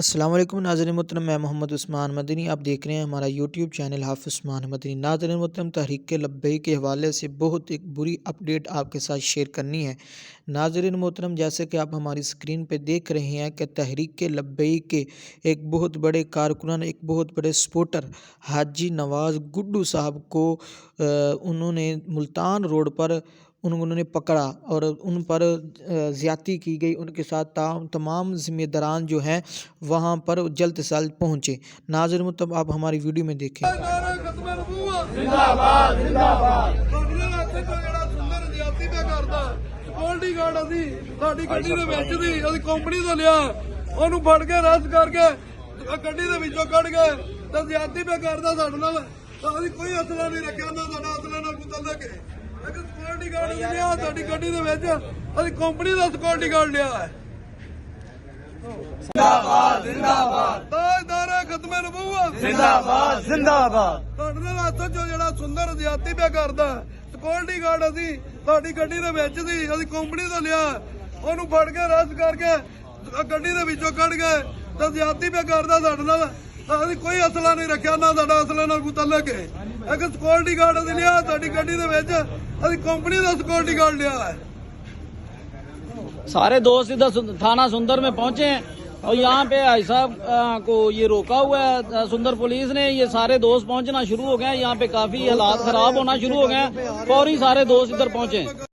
अस्सलाम वालेकुम नाज़रीन मोहतरम, मैं मोहम्मद उस्मान मदनी। आप देख रहे हैं हमारा यूट्यूब चैनल हाफ़िज़ उस्मान मदनी। नाज़रीन मोहतरम, तहरीक लब्बैक के हवाले से बहुत एक बुरी अपडेट आपके साथ शेयर करनी है। नाज़रीन मोहतरम, जैसे कि आप हमारी स्क्रीन पे देख रहे हैं कि तहरीक लब्बैक के एक बहुत बड़े कारकुनान, एक बहुत बड़े सपोर्टर हाजी नवाज़ गुड्डू साहब को उन्होंने मुल्तान रोड पर उन्होंने पकड़ा और उन पर ज़्यादती की गई। उनके साथ तमाम ज़िम्मेदारान जो हैं वहाँ पर जल्द से जल्द पहुँचे। नाज़रीन मतलब आप हमारी वीडियो में देखें। सिक्योरिटी गार्ड ਅਸੀਂ ਸਾਡੀ ਗੱਡੀ ਦੇ ਵਿੱਚ ਦੀ ਅਸੀਂ ਕੰਪਨੀ ਤੋਂ ਲਿਆ, ਉਹਨੂੰ ਫੜ ਕੇ ਅਰੈਸਟ ਕਰਕੇ ਗੱਡੀ ਦੇ ਵਿੱਚੋਂ ਕੱਢ ਕੇ ਤੇ ਜ਼ਿਆਦਤੀ ਪਿਆ ਕਰਦਾ ਸਾਡੇ ਨਾਲ। ਅਸੀਂ ਕੋਈ ਅਸਲਾ ਨਹੀਂ ਰੱਖਿਆ, ਨਾ ਸਾਡਾ ਅਸਲਾ ਨਾਲ ਕੋਈ ਤਲਕ ਹੈ। ਇੱਕ ਸਿਕਿਉਰਿਟੀ ਗਾਰਡ ਲਿਆ ਸਾਡੀ ਗੱਡੀ ਦੇ ਵਿੱਚ, ਅਸੀਂ ਕੰਪਨੀ ਦਾ ਸਿਕਿਉਰਿਟੀ ਗਾਰਡ ਲਿਆ ਹੈ। ਜ਼ਿੰਦਾਬਾਦ ਜ਼ਿੰਦਾਬਾਦ ਤਾਜਦਾਰ ਖਤਮੇ ਨਬੂਵਤ ਜ਼ਿੰਦਾਬਾਦ ਜ਼ਿੰਦਾਬਾਦ। ਤੁਹਾਡੇ ਨਾਲ ਹੱਥੋਂ ਜਿਹੜਾ ਸੁੰਦਰ ਜ਼ਿਆਦਤੀ ਪਿਆ ਕਰਦਾ ਸਿਕਿਉਰਿਟੀ ਗਾਰਡ ਅਸੀਂ ਸਾਡੀ ਗੱਡੀ ਦੇ ਵਿੱਚ ਸੀ, ਅਸੀਂ ਕੰਪਨੀ ਤੋਂ ਲਿਆ, ਉਹਨੂੰ ਫੜ ਕੇ ਅਰੈਸਟ ਕਰਕੇ ਗੱਡੀ ਦੇ ਵਿੱਚੋਂ ਕੱਢ ਕੇ ਤੇ ਜ਼ਿਆਦਤੀ ਪਿਆ ਕਰਦਾ ਸਾਡੇ ਨਾਲ। ਅਸੀਂ ਕੋਈ ਅਸਲਾ ਨਹੀਂ ਰੱਖਿਆ, ਨਾ ਸਾਡਾ ਅਸਲੇ ਨਾਲ ਕੋਈ ਤਲਕ ਹੈ। ਇੱਕ ਸਿਕਿਉਰਿਟੀ ਗਾਰਡ ਅਸੀਂ ਲਿਆ ਸਾਡੀ ਗੱਡੀ ਦੇ ਵਿੱਚ, ਅਸੀਂ ਕੰਪਨੀ ਦਾ सिक्योरिटी गार्ड लिया है। सारे दोस्त इधर थाना सुंदर में पहुंचे हैं और यहाँ पे भाई साहब को ये रोका हुआ है सुंदर पुलिस ने। ये सारे दोस्त पहुंचना शुरू हो गए हैं, यहाँ पे काफी हालात खराब होना शुरू हो गए हैं। फौरी सारे दोस्त इधर पहुंचे।